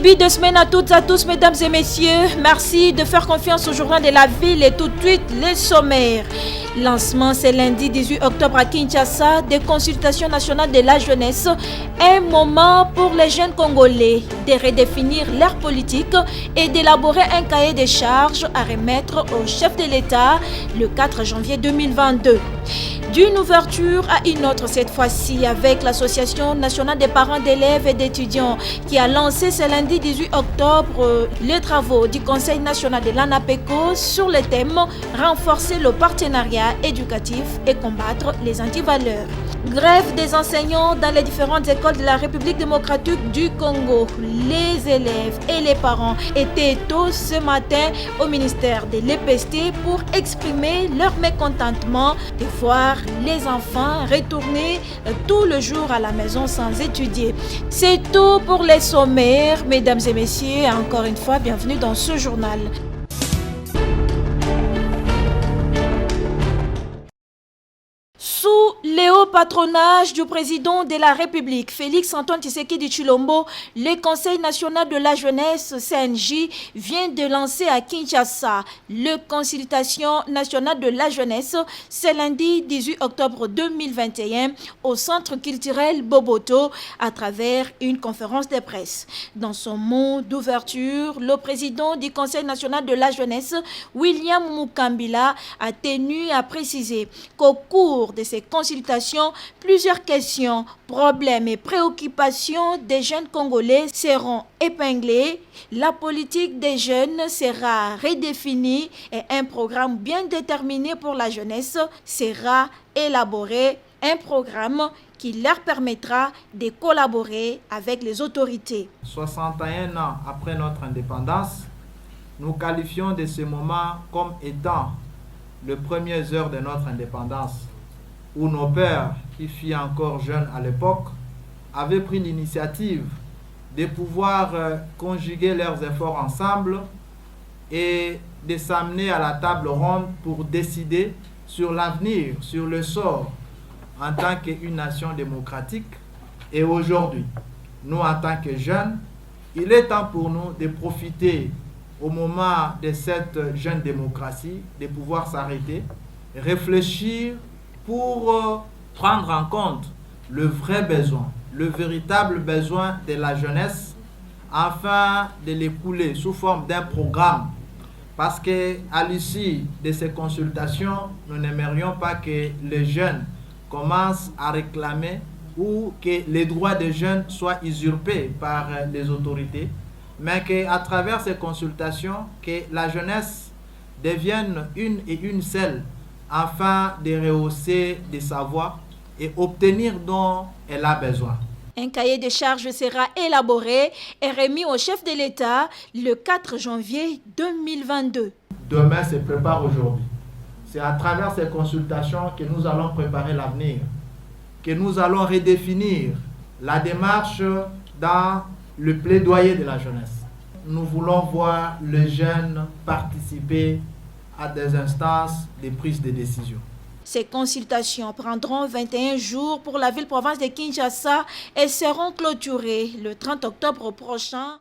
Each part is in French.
début de semaine à toutes et à tous, mesdames et messieurs. Merci de faire confiance au journal de la ville et tout de suite les sommaires. Lancement ce lundi 18 octobre à Kinshasa des consultations nationales de la jeunesse. Un moment pour les jeunes Congolais de redéfinir leur politique et d'élaborer un cahier de charges à remettre au chef de l'État le 4 janvier 2022. D'une ouverture à une autre cette fois-ci avec l'Association nationale des parents d'élèves et d'étudiants qui a lancé ce lundi 18 octobre les travaux du Conseil national de l'ANAPECO sur le thème « Renforcer le partenariat éducatif et combattre les antivaleurs ». Grève des enseignants dans les différentes écoles de la République démocratique du Congo. Les élèves et les parents étaient tous ce matin au ministère de l'EPST pour exprimer leur mécontentement de voir les enfants retourner tout le jour à la maison sans étudier. C'est tout pour les sommaires, mesdames et messieurs. Encore une fois, bienvenue dans ce journal. Sous le haut patronage du président de la République, Félix-Antoine Tshisekedi Tshilombo, le Conseil national de la jeunesse, CNJ, vient de lancer à Kinshasa le Consultation nationale de la jeunesse ce lundi 18 octobre 2021 au Centre culturel Boboto à travers une conférence de presse. Dans son mot d'ouverture, le président du Conseil national de la jeunesse, William Mukambila, a tenu à préciser qu'au cours de ces consultations, plusieurs questions, problèmes et préoccupations des jeunes Congolais seront épinglées. La politique des jeunes sera redéfinie et un programme bien déterminé pour la jeunesse sera élaboré. Un programme qui leur permettra de collaborer avec les autorités. 61 ans après notre indépendance, nous qualifions de ce moment comme étant les premières heures de notre indépendance, où nos pères, qui furent encore jeunes à l'époque, avaient pris l'initiative de pouvoir conjuguer leurs efforts ensemble et de s'amener à la table ronde pour décider sur l'avenir, sur le sort en tant qu'une nation démocratique. Et aujourd'hui, nous en tant que jeunes, il est temps pour nous de profiter au moment de cette jeune démocratie, de pouvoir s'arrêter, réfléchir pour prendre en compte le vrai besoin, le véritable besoin de la jeunesse, afin de l'écouler sous forme d'un programme. Parce qu'à l'issue de ces consultations, nous n'aimerions pas que les jeunes commencent à réclamer ou que les droits des jeunes soient usurpés par les autorités, mais qu'à travers ces consultations, que la jeunesse devienne une et une seule, afin de rehausser des savoirs et obtenir dont elle a besoin. Un cahier de charges sera élaboré et remis au chef de l'État le 4 janvier 2022. Demain se prépare aujourd'hui. C'est à travers ces consultations que nous allons préparer l'avenir, que nous allons redéfinir la démarche dans le plaidoyer de la jeunesse. Nous voulons voir les jeunes participer à des instances de prise de décision. Ces consultations prendront 21 jours pour la ville-province de Kinshasa et seront clôturées le 30 octobre prochain.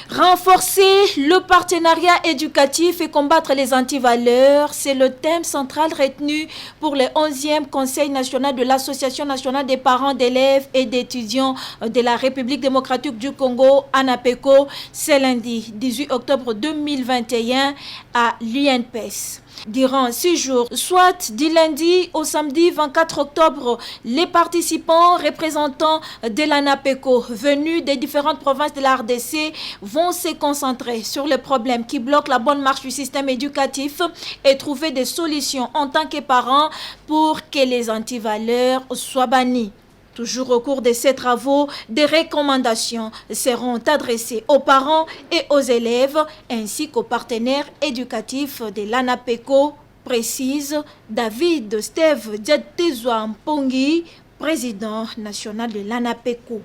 Renforcer le partenariat éducatif et combattre les antivaleurs, c'est le thème central retenu pour le 11e Conseil national de l'Association nationale des parents d'élèves et d'étudiants de la République démocratique du Congo, ANAPECO, ce lundi 18 octobre 2021 à l'UNPES. Durant 6 jours, soit du lundi au samedi 24 octobre, les participants représentants de l'ANAPECO venus des différentes provinces de la RDC vont se concentrer sur les problèmes qui bloquent la bonne marche du système éducatif et trouver des solutions en tant que parents pour que les antivaleurs soient bannis. Toujours au cours de ces travaux, des recommandations seront adressées aux parents et aux élèves ainsi qu'aux partenaires éducatifs de l'ANAPECO, précise David Steve Diatezwa Mpongi, président national de l'ANAPECO.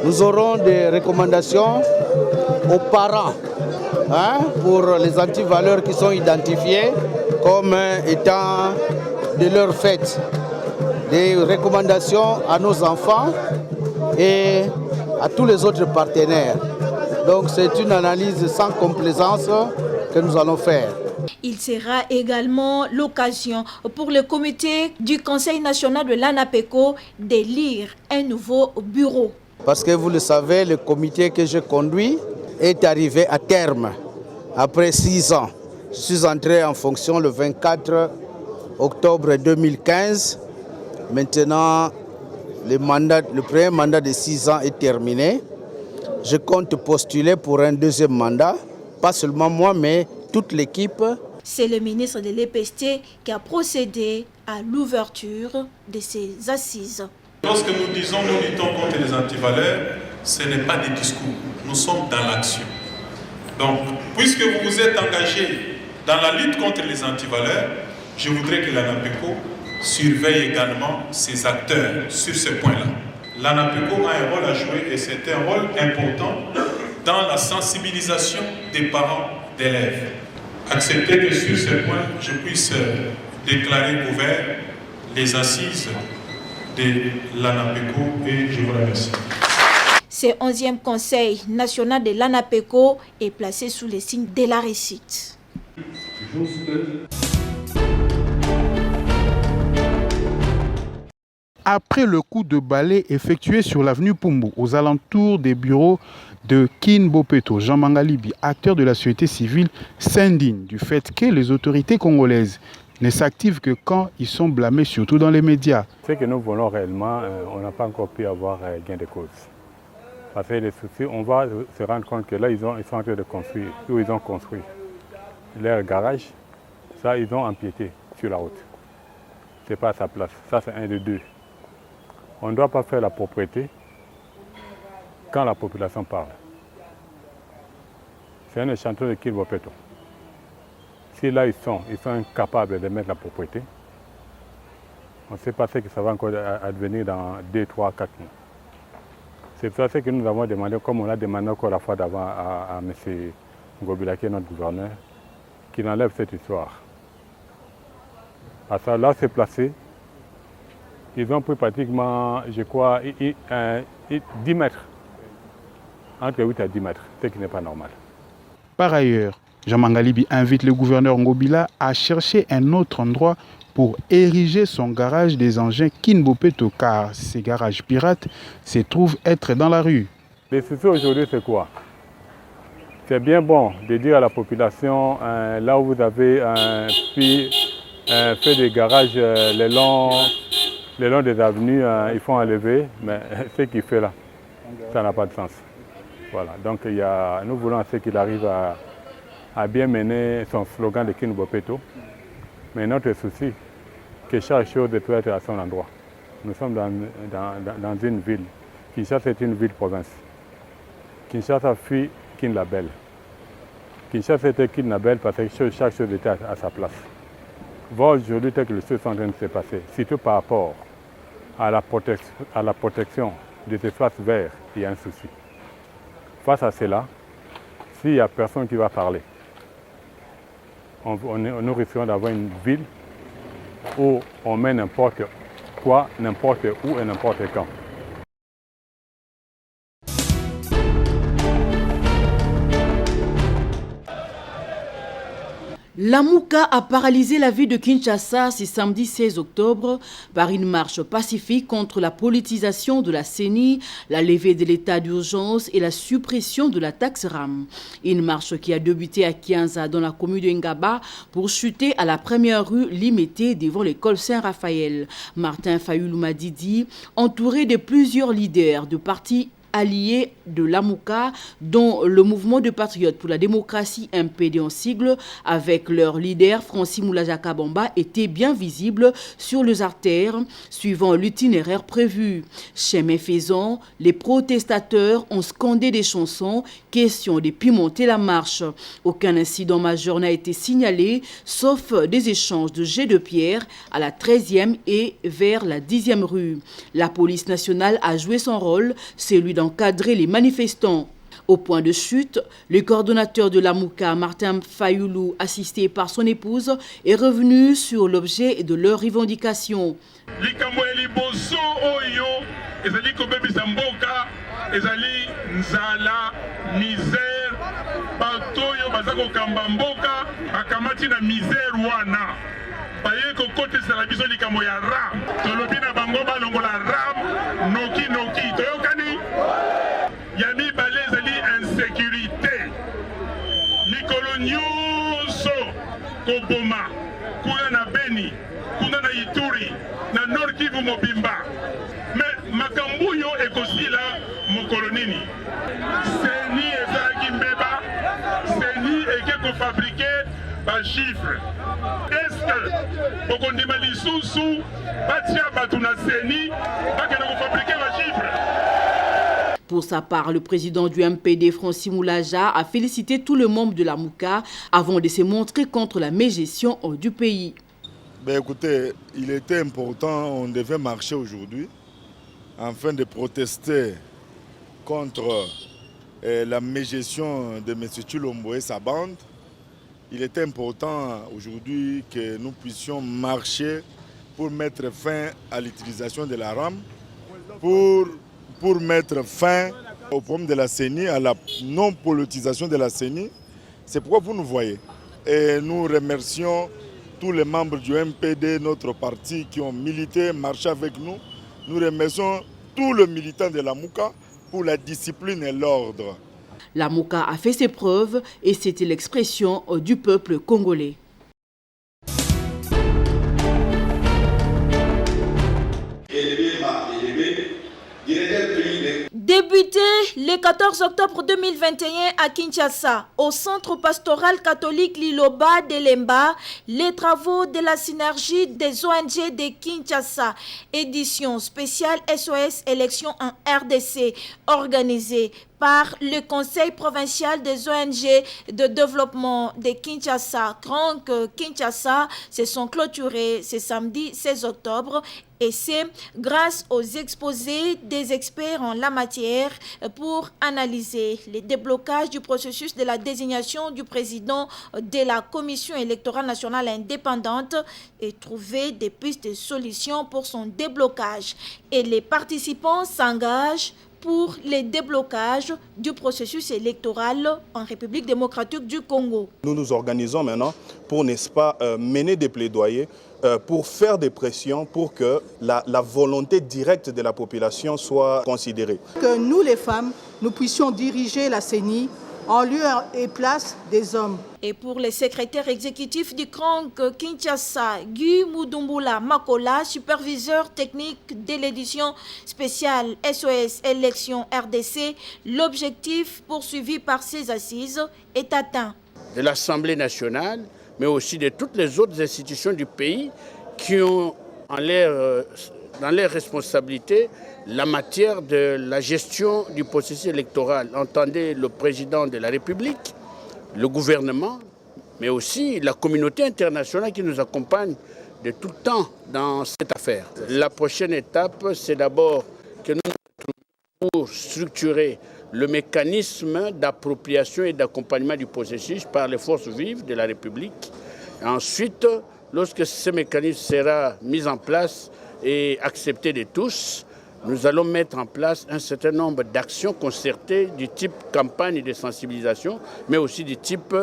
Nous aurons des recommandations aux parents pour les antivaleurs qui sont identifiées comme étant de leur fait. des recommandations à nos enfants et à tous les autres partenaires. Donc c'est une analyse sans complaisance que nous allons faire. Il sera également l'occasion pour le comité du Conseil national de l'ANAPECO d'élire un nouveau bureau. Parce que vous le savez, le comité que je conduis est arrivé à terme après 6 ans. Je suis entré en fonction le 24 octobre 2015. Maintenant, le premier mandat de 6 ans est terminé. Je compte postuler pour un deuxième mandat, pas seulement moi, mais toute l'équipe. C'est le ministre de l'EPST qui a procédé à l'ouverture de ces assises. Lorsque nous disons nous luttons contre les antivaleurs, ce n'est pas des discours, nous sommes dans l'action. Donc, puisque vous vous êtes engagé dans la lutte contre les antivaleurs, je voudrais que l'ANAPECO surveille également ses acteurs sur ce point-là. L'ANAPECO a un rôle à jouer et c'est un rôle important dans la sensibilisation des parents d'élèves. Acceptez que sur ce point, je puisse déclarer ouvert les assises de l'ANAPECO et je vous remercie. Ce 11e Conseil national de l'ANAPECO est placé sous le signe de la réussite. Après le coup de balai effectué sur l'avenue Pumbu, aux alentours des bureaux de Kin Bopeto, Jean Mangalibi, acteur de la société civile, s'indigne du fait que les autorités congolaises ne s'activent que quand ils sont blâmés, surtout dans les médias. Ce que nous voulons réellement, on n'a pas encore pu avoir gain de cause. Parce que les soucis, on va se rendre compte que là, ils sont en train de construire, où ils ont construit leur garage, ça, ils ont empiété sur la route. Ce n'est pas à sa place. Ça, c'est un de deux. On ne doit pas faire la propriété quand la population parle. C'est un échantillon de Kin Bopeto. Si là, ils sont incapables de mettre la propriété, on ne sait pas ce que ça va encore advenir dans 2, 3, 4 mois. C'est pour ça que nous avons demandé, comme on l'a demandé encore la fois d'avant à M. Ngobila, qui est notre gouverneur, qu'il enlève cette histoire. À ça, là, c'est placé. Ils ont pris pratiquement, je crois, 10 mètres. Entre 8 à 10 mètres, ce qui n'est pas normal. Par ailleurs, Jean Mangalibi invite le gouverneur Ngobila à chercher un autre endroit pour ériger son garage des engins Kin Bopeto, car ces garages pirates se trouvent être dans la rue. Le souci aujourd'hui, c'est quoi? C'est bien bon de dire à la population, là où vous avez fait des garages le long des avenues, il faut enlever, mais ce qu'il fait là, ça n'a pas de sens. Voilà. Donc nous voulons qu'il arrive à bien mener son slogan de Kin Bopeto. Mais notre souci, que chaque chose doit être à son endroit. Nous sommes dans une ville. Kinshasa est une ville-province. Kinshasa fuit Kin-Label. Kinshasa était Kin-Label parce que chaque chose était à sa place. Voir aujourd'hui tel que les choses sont en train de se passer, surtout par rapport à la protection des espaces verts, il y a un souci. Face à cela, s'il n'y a personne qui va parler, nous risquons d'avoir une ville où on met n'importe quoi, n'importe où et n'importe quand. La Mouka a paralysé la ville de Kinshasa ce samedi 16 octobre par une marche pacifique contre la politisation de la CENI, la levée de l'état d'urgence et la suppression de la taxe RAM. Une marche qui a débuté à Kianza dans la commune de Ngaba pour chuter à la première rue Limité devant l'école Saint-Raphaël. Martin Fayoulou Madidi, entouré de plusieurs leaders de partis alliés de l'Amouka, dont le mouvement de patriotes pour la démocratie MPD en sigle, avec leur leader Francis Moulaja Kabamba, étaient bien visibles sur les artères, suivant l'itinéraire prévu. Chemin faisant, les protestateurs ont scandé des chansons, question de pimenter la marche. Aucun incident majeur n'a été signalé, sauf des échanges de jets de pierre à la 13e et vers la 10e rue. La police nationale a joué son rôle, celui d'encadrer les manifestants. Au point de chute, le coordonnateur de la Mouka, Martin Fayoulou, assisté par son épouse, est revenu sur l'objet de leurs revendications. Ezali nzala misère batoyo bazako kamba mboka akamati na misère wana baye ko kote sala biso likambo ya ram tolobi na bango balongola ram noki toyokani ya mibale ezali insécurité mikolo nyonso koboma kuna na Beni kuna na Ituri na Nord Kivu mobimba mais makambuyo ekosila mokolo nini seni ezalaki mbeba seni ekeko fabrique bachiffre estce bokondima lisusu batia bato na seni bakende kofabrike bachiffre. Pour sa part, le président du MPD, Francis Moulaja, a félicité tous les membres de la Mouka avant de se montrer contre la mégestion du pays. Ben écoutez, il était important, on devait marcher aujourd'hui afin de protester contre la mégestion de M. Tshilombo et sa bande. Il était important aujourd'hui que nous puissions marcher pour mettre fin à l'utilisation de la rame, pour mettre fin au problème de la CENI, à la non-politisation de la CENI. C'est pourquoi vous nous voyez. Et nous remercions tous les membres du MPD, notre parti, qui ont milité, marché avec nous. Nous remercions tous les militants de la Mouka pour la discipline et l'ordre. La Mouka a fait ses preuves et c'était l'expression du peuple congolais. Débuté le 14 octobre 2021 à Kinshasa, au centre pastoral catholique Liloba de Lemba, les travaux de la synergie des ONG de Kinshasa, édition spéciale SOS Élections en RDC, organisée par le Conseil provincial des ONG de développement de Kinshasa, Krank Kinshasa, se sont clôturés ce samedi 16 octobre et c'est grâce aux exposés des experts en la matière pour analyser les déblocages du processus de la désignation du président de la Commission électorale nationale indépendante et trouver des pistes de solutions pour son déblocage. Et les participants s'engagent pour les déblocages du processus électoral en République démocratique du Congo. Nous nous organisons maintenant pour, n'est-ce pas, mener des plaidoyers, pour faire des pressions pour que la volonté directe de la population soit considérée. Que nous, les femmes, nous puissions diriger la CENI en lieu et place des hommes. Et pour le secrétaire exécutif du Krank Kinshasa, Guy Moudumbula Makola, superviseur technique de l'édition spéciale SOS Élections RDC, l'objectif poursuivi par ces assises est atteint. De l'Assemblée nationale, mais aussi de toutes les autres institutions du pays qui ont dans leurs responsabilités la matière de la gestion du processus électoral. Entendez le président de la République, le gouvernement, mais aussi la communauté internationale qui nous accompagne de tout le temps dans cette affaire. La prochaine étape, c'est d'abord que nous pour structurer le mécanisme d'appropriation et d'accompagnement du processus par les forces vives de la République. Et ensuite, lorsque ce mécanisme sera mis en place et accepté de tous, nous allons mettre en place un certain nombre d'actions concertées du type campagne de sensibilisation, mais aussi du type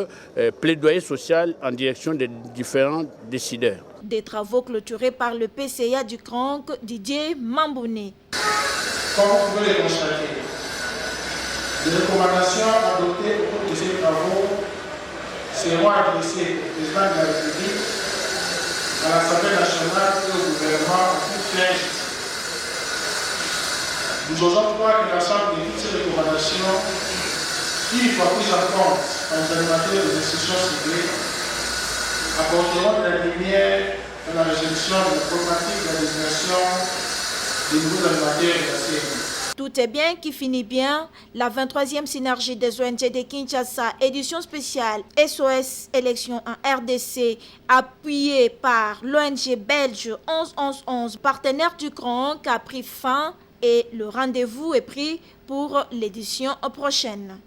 plaidoyer social en direction des différents décideurs. Des travaux clôturés par le PCA du Krank, Didier Mambouné. Comme vous pouvez le constater, les recommandations adoptées au cours de ces travaux seront adressées au président de la République, à l'Assemblée nationale et au gouvernement en toute flèche. Nous osons croire que l'ensemble de toutes ces recommandations, une fois prises en compte par les animateurs des institutions ciblées, apporteront de la lumière dans la résolution de la problématique de la désignation des nouveaux animateurs de la CNI. Tout est bien qui finit bien. La 23e synergie des ONG de Kinshasa, édition spéciale SOS Élections en RDC, appuyée par l'ONG belge 11-11-11, partenaire du Krank, a pris fin et le rendez-vous est pris pour l'édition prochaine.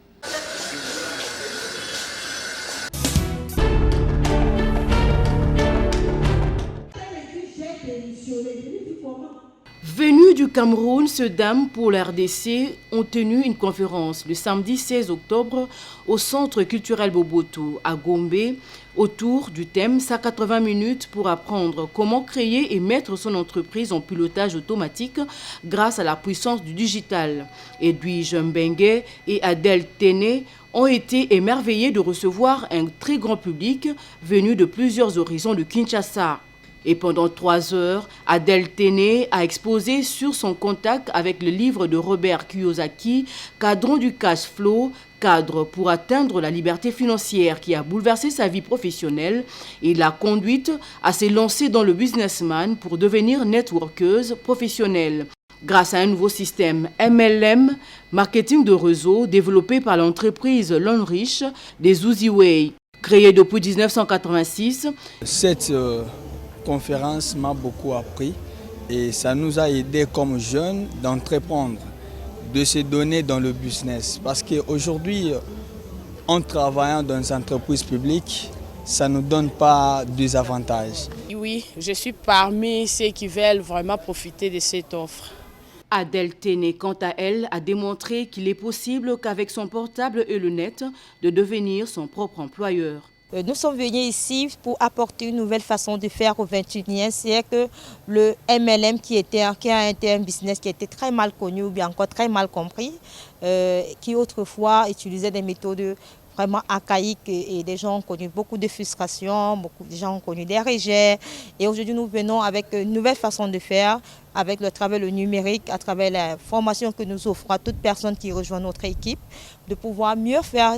Venus du Cameroun, ces dames pour la RDC ont tenu une conférence le samedi 16 octobre au Centre culturel Boboto à Gombe autour du thème 180 minutes pour apprendre comment créer et mettre son entreprise en pilotage automatique grâce à la puissance du digital. Edwige Mbengue et Adèle Téné ont été émerveillés de recevoir un très grand public venu de plusieurs horizons de Kinshasa. Et pendant 3 heures, Adèle Téné a exposé sur son contact avec le livre de Robert Kiyosaki, Cadran du cash flow, cadre pour atteindre la liberté financière qui a bouleversé sa vie professionnelle et l'a conduite à se lancer dans le businessman pour devenir networkeuse professionnelle. Grâce à un nouveau système MLM, marketing de réseau développé par l'entreprise Lonrich des Uziway, créée depuis 1986. Cette conférence m'a beaucoup appris et ça nous a aidé comme jeunes d'entreprendre, de se donner dans le business. Parce qu'aujourd'hui, en travaillant dans une entreprise publique, ça ne nous donne pas des avantages. Oui, je suis parmi ceux qui veulent vraiment profiter de cette offre. Adèle Téné, quant à elle, a démontré qu'il est possible qu'avec son portable et le net, de devenir son propre employeur. Nous sommes venus ici pour apporter une nouvelle façon de faire au XXIe siècle. Le MLM qui a été un business qui était très mal connu ou bien encore très mal compris, qui autrefois utilisait des méthodes vraiment archaïques et des gens ont connu beaucoup de frustration, beaucoup de gens ont connu des rejets. Et aujourd'hui, nous venons avec une nouvelle façon de faire, avec le travail numérique, à travers la formation que nous offrons à toute personne qui rejoint notre équipe, de pouvoir mieux faire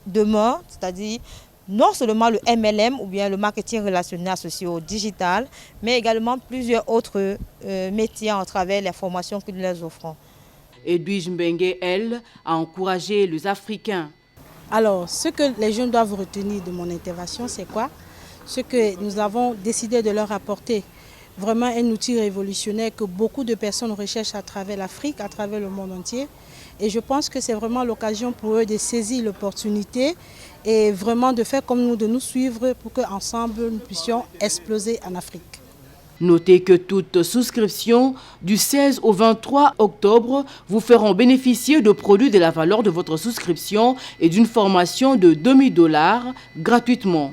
demain, c'est-à-dire non seulement le MLM ou bien le marketing relationnel associé au digital, mais également plusieurs autres métiers à travers les formations que nous leur offrons. Edwige Mbengue, elle, a encouragé les Africains. Alors, ce que les jeunes doivent retenir de mon intervention, c'est quoi? Ce que nous avons décidé de leur apporter, vraiment un outil révolutionnaire que beaucoup de personnes recherchent à travers l'Afrique, à travers le monde entier. Et je pense que c'est vraiment l'occasion pour eux de saisir l'opportunité et vraiment de faire comme nous, de nous suivre pour qu'ensemble nous puissions exploser en Afrique. Notez que toute souscription du 16 au 23 octobre vous feront bénéficier de produits de la valeur de votre souscription et d'une formation de $2000 gratuitement.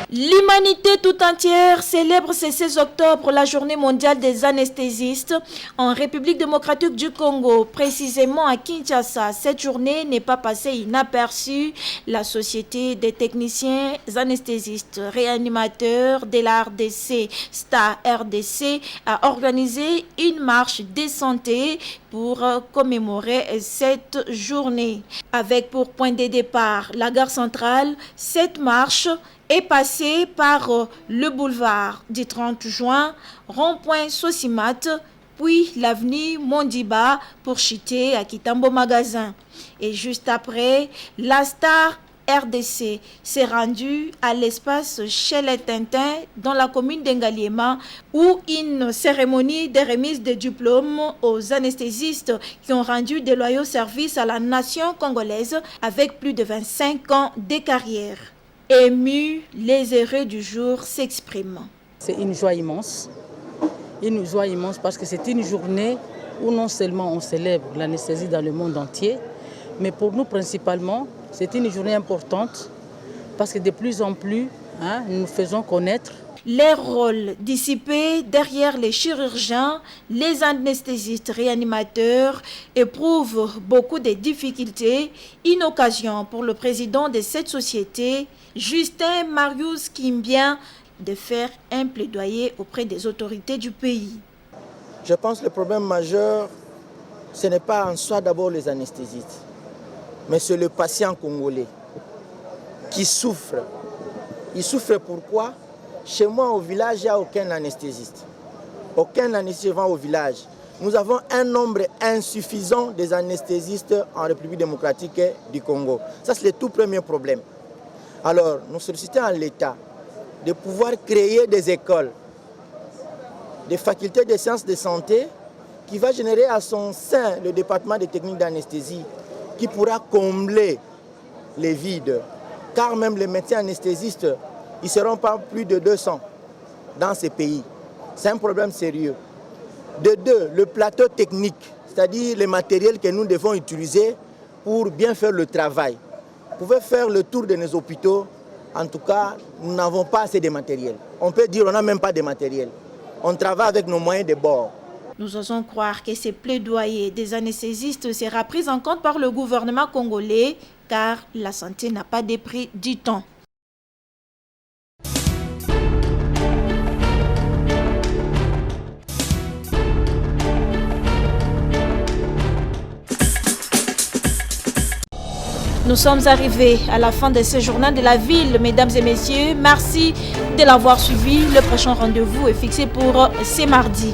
L'humanité tout entière célèbre ce 16 octobre la journée mondiale des anesthésistes en République démocratique du Congo, précisément à Kinshasa. Cette journée n'est pas passée inaperçue. La Société des techniciens anesthésistes réanimateurs de la RDC, STA RDC, a organisé une marche de santé pour commémorer cette journée. Avec pour point de départ la gare centrale, cette marche est passé par le boulevard du 30 juin, rond-point Sosimat, puis l'avenue Mondiba pour chuter à Kitambo Magasin. Et juste après, la Star RDC s'est rendue à l'espace Chelet Tintin dans la commune d'Engaliema où une cérémonie de remise de diplômes aux anesthésistes qui ont rendu de loyaux services à la nation congolaise avec plus de 25 ans de carrière. Émus, les heureux du jour s'expriment. C'est une joie immense parce que c'est une journée où non seulement on célèbre l'anesthésie dans le monde entier, mais pour nous principalement, c'est une journée importante parce que de plus en plus, nous nous faisons connaître. Les rôles dissipés derrière les chirurgiens, les anesthésistes réanimateurs éprouvent beaucoup de difficultés. Une occasion pour le président de cette société, Justin Marius Kimbien, de faire un plaidoyer auprès des autorités du pays. Je pense que le problème majeur, ce n'est pas en soi d'abord les anesthésistes, mais c'est le patient congolais qui souffre. Il souffre pourquoi? Chez moi, au village, il n'y a aucun anesthésiste. Aucun anesthésiste va au village. Nous avons un nombre insuffisant des anesthésistes en République démocratique du Congo. Ça, c'est le tout premier problème. Alors, nous sollicitons à l'État de pouvoir créer des écoles, des facultés de sciences de santé qui va générer à son sein le département des techniques d'anesthésie qui pourra combler les vides. Car même les médecins anesthésistes, ils ne seront pas plus de 200 dans ces pays. C'est un problème sérieux. De deux, le plateau technique, c'est-à-dire les matériels que nous devons utiliser pour bien faire le travail. Vous pouvez faire le tour de nos hôpitaux. En tout cas, nous n'avons pas assez de matériel. On peut dire qu'on n'a même pas de matériel. On travaille avec nos moyens de bord. Nous osons croire que ces plaidoyers des anesthésistes sera pris en compte par le gouvernement congolais, car la santé n'a pas de prix, dit-on. Nous sommes arrivés à la fin de ce journal de la ville, mesdames et messieurs. Merci de l'avoir suivi. Le prochain rendez-vous est fixé pour ce mardi.